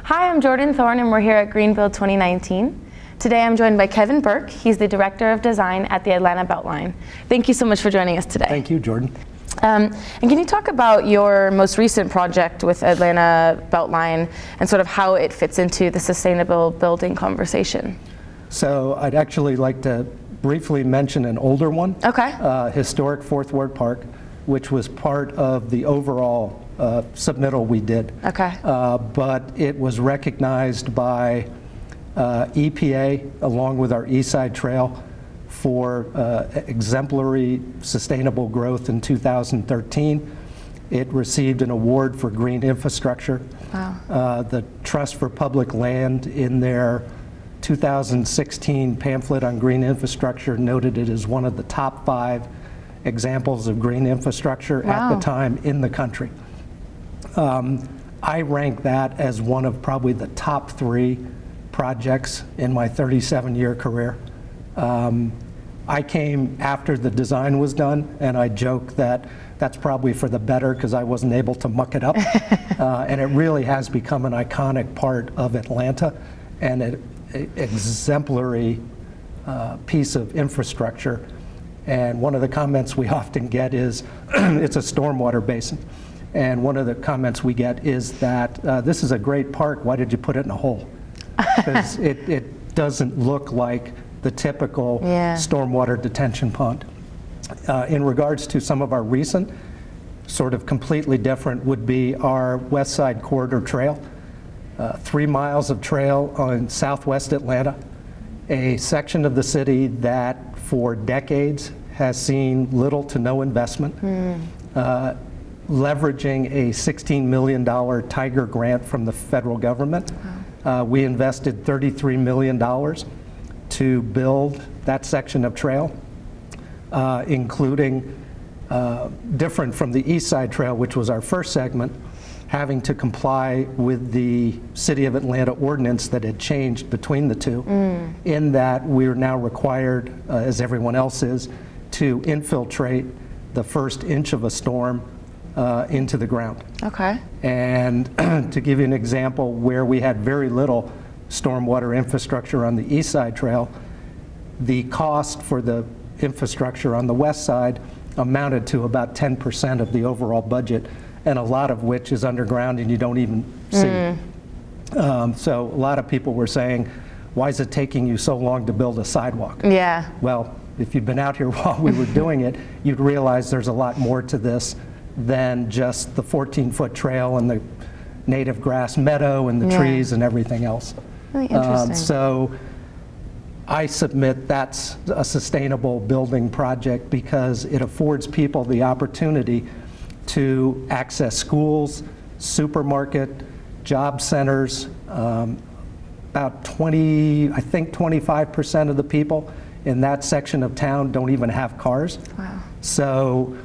Hi, I'm Jordan Thorne, and we're here at Greenbuild 2019. Today I'm joined by Kevin Burke. He's the Director of Design at the Atlanta BeltLine. Thank you so much for joining us today. Thank you, Jordan. And can you talk about your most recent project with Atlanta BeltLine and sort of how it fits into the sustainable building conversation? So I'd actually like to briefly mention an older one. Okay. Historic Fourth Ward Park, which was part of the overall submittal we did. Okay. But it was recognized by EPA along with our East Side Trail for exemplary sustainable growth in 2013. It received an award for green infrastructure. Wow. The Trust for Public Land in their 2016 pamphlet on green infrastructure noted it as one of the top 5 examples of green infrastructure at the time in the country. I rank that as one of probably the top 3 projects in my 37-year career. I came after the design was done, and I joke that that's probably for the better because I wasn't able to muck it up. And it really has become an iconic part of Atlanta and an exemplary piece of infrastructure. And one of the comments we often get is, it's a stormwater basin. And one of the comments we get is that this is a great park, why did you put it in a hole? Because it doesn't look like the typical stormwater detention pond. In regards to some of our recent, sort of completely different, would be our West Side Corridor Trail. 3 miles of trail on southwest Atlanta, a section of the city that for decades has seen little to no investment. Leveraging a $16 million Tiger grant from the federal government. We invested $33 million to build that section of trail, including different from the East Side Trail, which was our first segment, having to comply with the City of Atlanta ordinance that had changed between the two, in that we're now required, as everyone else is, to infiltrate the first inch of a storm into the ground. Okay. And to give you an example where we had very little stormwater infrastructure on the East Side Trail, the cost for the infrastructure on the west side amounted to about 10% of the overall budget, and a lot of which is underground and you don't even see. So a lot of people were saying, why is it taking you so long to build a sidewalk? Yeah. Well, if you'd been out here while we were doing it, you'd realize there's a lot more to this than just the 14-foot trail and the native grass meadow and the trees and everything else. Really interesting. So I submit that's a sustainable building project because it affords people the opportunity to access schools, supermarket, job centers. About 25% of the people in that section of town don't even have cars. Wow. So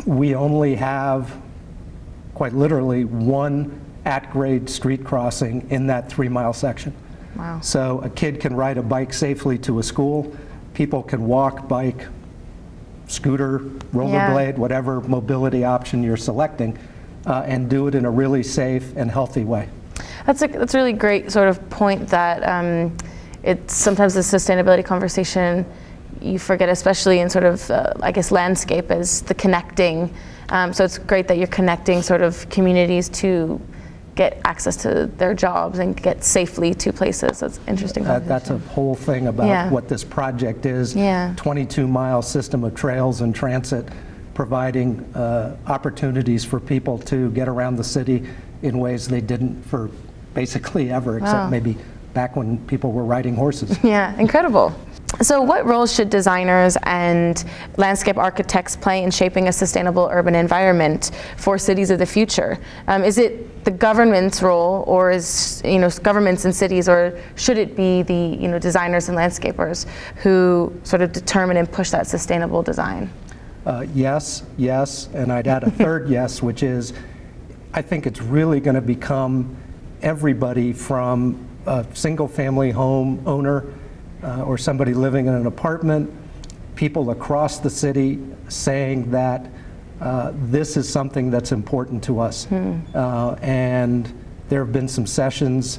we only have, quite literally, 1 at-grade street crossing in that 3-mile section. Wow. So a kid can ride a bike safely to a school. People can walk, bike, scooter, rollerblade, whatever mobility option you're selecting, and do it in a really safe and healthy way. That's a really great sort of point that it's sometimes the sustainability conversation you forget, especially in sort of, I guess, landscape, is the connecting. So it's great that you're connecting sort of communities to get access to their jobs and get safely to places. That's interesting. That's a whole thing about what this project is. 22-mile system of trails and transit, providing opportunities for people to get around the city in ways they didn't for basically ever, except maybe back when people were riding horses. Yeah, incredible. So what roles should designers and landscape architects play in shaping a sustainable urban environment for cities of the future? Is it the government's role, or is governments and cities, or should it be the designers and landscapers who sort of determine and push that sustainable design? Yes, and I'd add a third yes, which is I think it's really going to become everybody from a single-family home owner or somebody living in an apartment, people across the city saying that this is something that's important to us. And There have been some sessions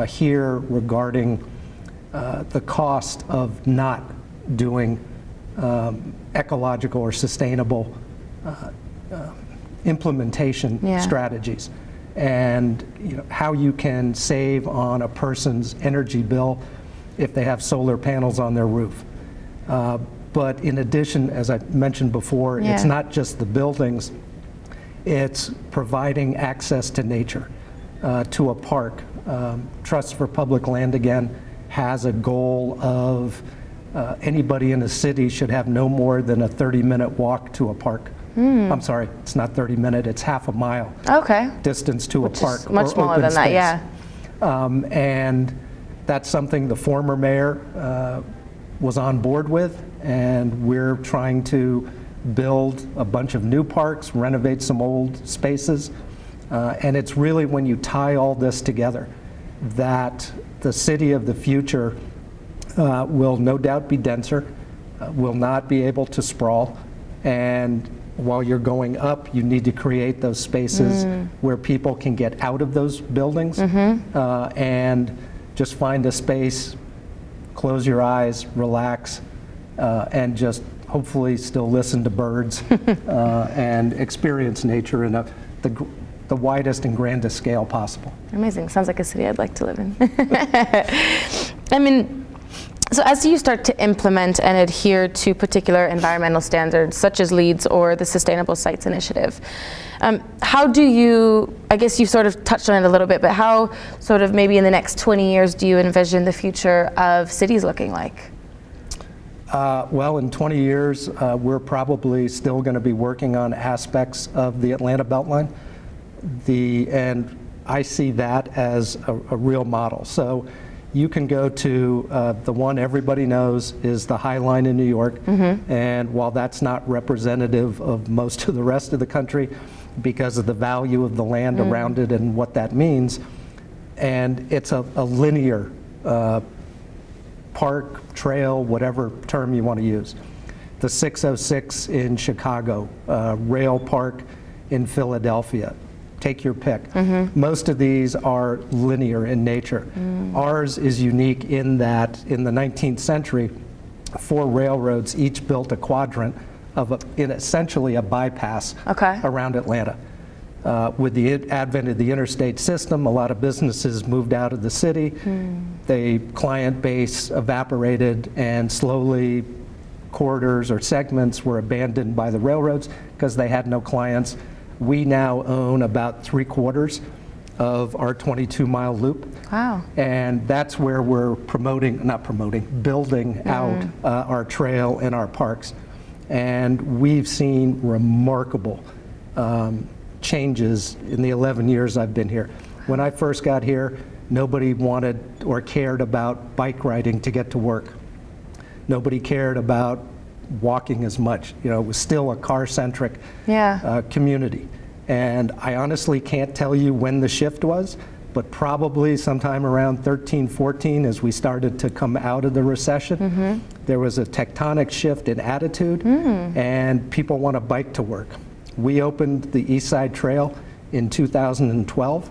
here regarding the cost of not doing ecological or sustainable implementation strategies, and how you can save on a person's energy bill if they have solar panels on their roof. But in addition, as I mentioned before, it's not just the buildings, it's providing access to nature, to a park. Trust for Public Land, again, has a goal of anybody in the city should have no more than a 30-minute walk to a park. I'm sorry, it's not 30-minute, it's half a mile distance to a park. Is much smaller than that, yeah. And that's something the former mayor was on board with, and we're trying to build a bunch of new parks, renovate some old spaces, and it's really when you tie all this together that the city of the future will no doubt be denser, will not be able to sprawl, and while you're going up, you need to create those spaces where people can get out of those buildings and just find a space, close your eyes, relax, and just hopefully still listen to birds and experience nature in the widest and grandest scale possible. Amazing. Sounds like a city I'd like to live in. I mean, so as you start to implement and adhere to particular environmental standards, such as LEEDs or the Sustainable Sites Initiative, how do you, I guess you've sort of touched on it a little bit, but how sort of maybe in the next 20 years do you envision the future of cities looking like? Well, in 20 years, we're probably still going to be working on aspects of the Atlanta BeltLine. And I see that as a real model. So you can go to the one everybody knows is the High Line in New York, and while that's not representative of most of the rest of the country because of the value of the land around it and what that means, and it's a linear park, trail, whatever term you want to use. The 606 in Chicago, Rail Park in Philadelphia. Take your pick. Most of these are linear in nature. Ours is unique in that in the 19th century, 4 railroads each built a quadrant of essentially a bypass around Atlanta. With the advent of the interstate system, a lot of businesses moved out of the city. The client base evaporated, and slowly corridors or segments were abandoned by the railroads because they had no clients. We now own about 3/4 of our 22-mile loop. Wow. And that's where we're building out our trail and our parks. And we've seen remarkable changes in the 11 years I've been here. When I first got here, nobody wanted or cared about bike riding to get to work. Nobody cared about walking as much. It was still a car-centric community. And I honestly can't tell you when the shift was, but probably sometime around 13, 14, as we started to come out of the recession, there was a tectonic shift in attitude, and people want to bike to work. We opened the East Side Trail in 2012,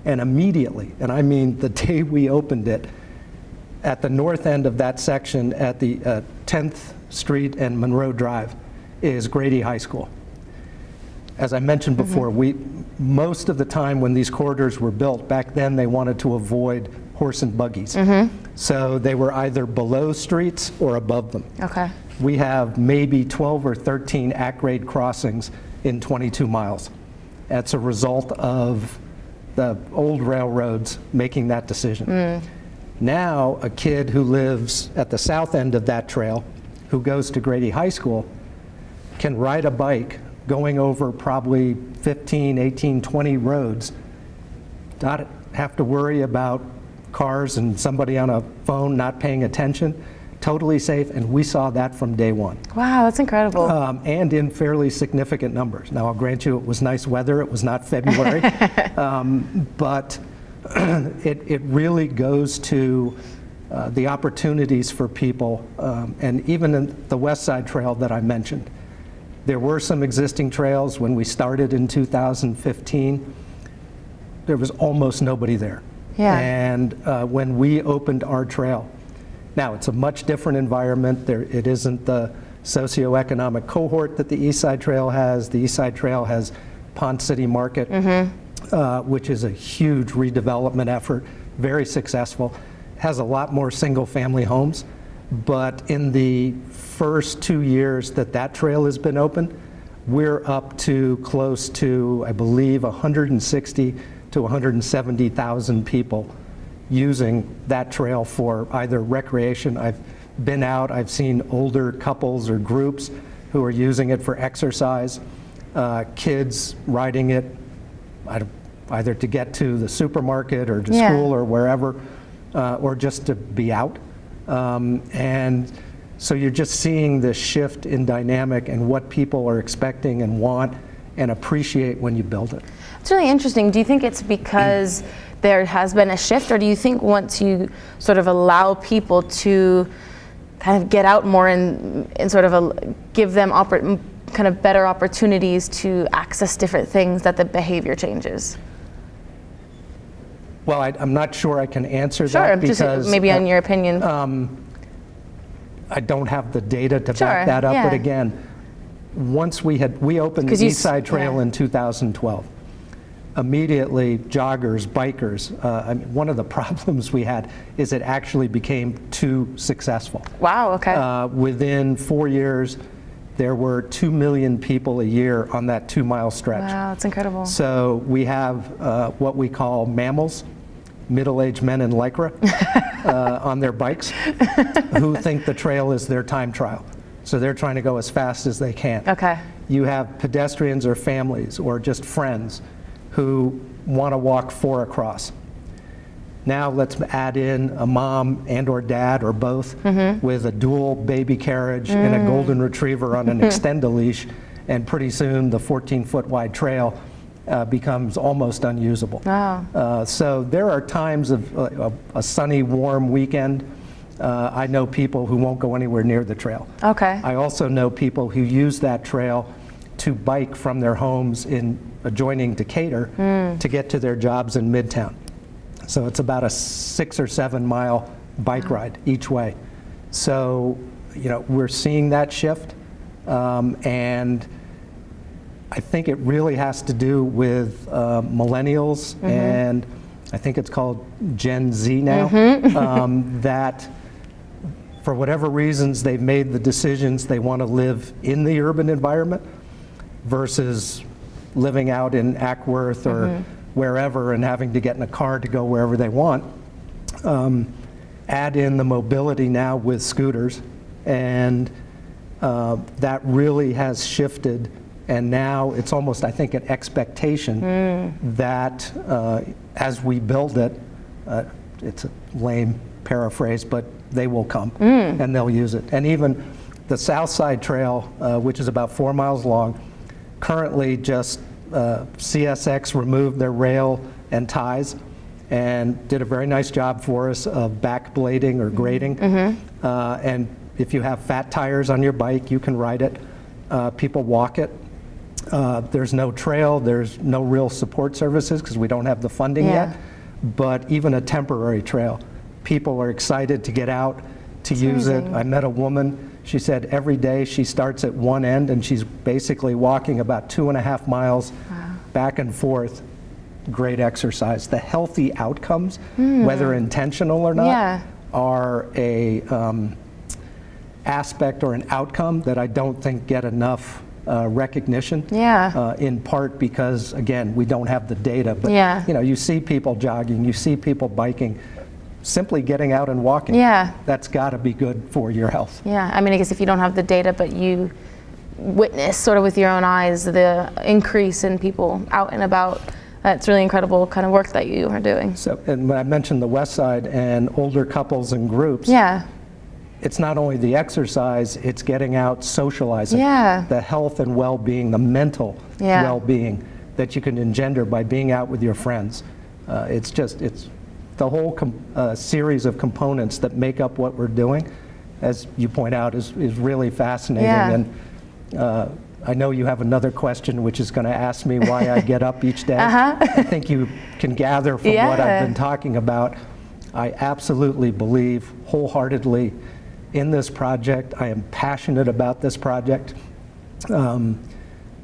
and immediately, and I mean the day we opened it, at the north end of that section at the 10th Street and Monroe Drive is Grady High School. As I mentioned before, most of the time when these corridors were built, back then they wanted to avoid horse and buggies. So they were either below streets or above them. We have maybe 12 or 13 at-grade crossings in 22 miles. That's a result of the old railroads making that decision. Now, a kid who lives at the south end of that trail, who goes to Grady High School, can ride a bike going over probably 15, 18, 20 roads, not have to worry about cars and somebody on a phone not paying attention, totally safe, and we saw that from day one. Wow, that's incredible. And in fairly significant numbers. Now, I'll grant you it was nice weather, it was not February, but it really goes to the opportunities for people, and even in the West Side Trail that I mentioned. There were some existing trails when we started in 2015. there was almost nobody there. Yeah. And when we opened our trail, now it's a much different environment. It isn't the socioeconomic cohort that the East Side Trail has. The East Side Trail has Pond City Market, which is a huge redevelopment effort, very successful. Has a lot more single-family homes, but in the first 2 years that trail has been open, we're up to close to, I believe, 160 to 170,000 people using that trail for either recreation. I've been out, I've seen older couples or groups who are using it for exercise, kids riding it either to get to the supermarket or to school or wherever, or just to be out. And so you're just seeing this shift in dynamic and what people are expecting and want and appreciate when you build it. It's really interesting. Do you think it's because there has been a shift, or do you think once you sort of allow people to kind of get out more and sort of give them kind of better opportunities to access different things, that the behavior changes? Well, I'm not sure I can answer that because just maybe on your opinion. I don't have the data to back that up, but again, once we opened the East Side Trail in 2012, immediately joggers, bikers, I mean, one of the problems we had is it actually became too successful. Wow, okay. Within 4 years, there were 2 million people a year on that 2-mile stretch. Wow, that's incredible. So we have what we call mammals, middle-aged men in Lycra on their bikes who think the trail is their time trial. So they're trying to go as fast as they can. Okay. You have pedestrians or families or just friends who want to walk 4 across. Now let's add in a mom and or dad or both with a dual baby carriage and a golden retriever on an extend-a-leash, and pretty soon the 14-foot wide trail becomes almost unusable. Wow. So there are times of a sunny, warm weekend. I know people who won't go anywhere near the trail. Okay. I also know people who use that trail to bike from their homes in adjoining Decatur to get to their jobs in Midtown. So it's about a 6 or 7 mile bike ride each way. So, you know, we're seeing that shift, and I think it really has to do with millennials, and I think it's called Gen Z now, that for whatever reasons they've made the decisions they want to live in the urban environment versus living out in Ackworth or wherever and having to get in a car to go wherever they want. Add in the mobility now with scooters, and that really has shifted. And now it's almost, I think, an expectation that as we build it, it's a lame paraphrase, but they will come and they'll use it. And even the South Side Trail, which is about 4 miles long, currently just CSX removed their rail and ties and did a very nice job for us of backblading or grading. And if you have fat tires on your bike, you can ride it. People walk it. There's no trail, there's no real support services because we don't have the funding yet, but even a temporary trail, people are excited to get out to use it. I met a woman, she said every day she starts at one end and she's basically walking about 2.5 miles back and forth. Great exercise. The healthy outcomes, whether intentional or not, are a aspect or an outcome that I don't think get enough recognition, in part because, again, we don't have the data, but you know, you see people jogging, you see people biking, simply getting out and walking, that's got to be good for your health. I mean, I guess if you don't have the data, but you witness sort of with your own eyes the increase in people out and about, that's really incredible kind of work that you are doing. So, and when I mentioned the West Side and older couples and groups, it's not only the exercise, it's getting out, socializing, the health and well-being, the mental well-being that you can engender by being out with your friends. It's the whole series of components that make up what we're doing, as you point out, is really fascinating. And I know you have another question, which is going to ask me why I get up each day. I think you can gather from what I've been talking about. I absolutely believe wholeheartedly in this project. I am passionate about this project.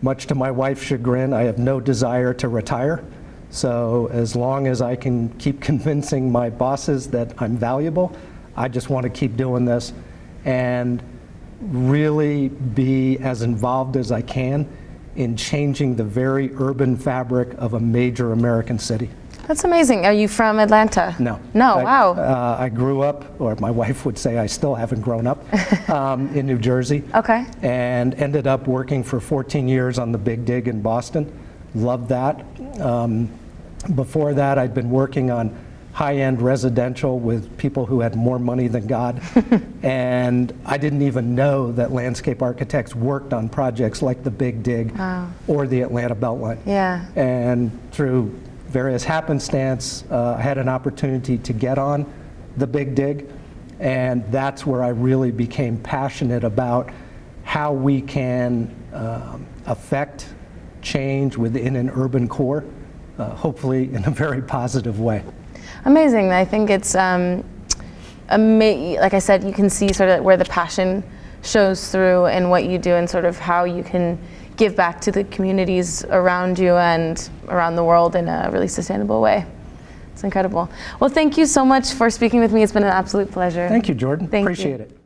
Much to my wife's chagrin, I have no desire to retire. So as long as I can keep convincing my bosses that I'm valuable, I just want to keep doing this and really be as involved as I can in changing the very urban fabric of a major American city. That's amazing. Are you from Atlanta? No. No, wow. I grew up, or my wife would say I still haven't grown up, in New Jersey. Okay. And ended up working for 14 years on the Big Dig in Boston. Loved that. Before that, I'd been working on high-end residential with people who had more money than God. And I didn't even know that landscape architects worked on projects like the Big Dig or the Atlanta BeltLine. Yeah. And through various happenstance, I had an opportunity to get on the Big Dig, and that's where I really became passionate about how we can affect change within an urban core, hopefully in a very positive way. Amazing. I think it's, like I said, you can see sort of where the passion shows through in what you do and sort of how you can give back to the communities around you and around the world in a really sustainable way. It's incredible. Well, thank you so much for speaking with me. It's been an absolute pleasure. Thank you, Jordan. Thank Appreciate you. it.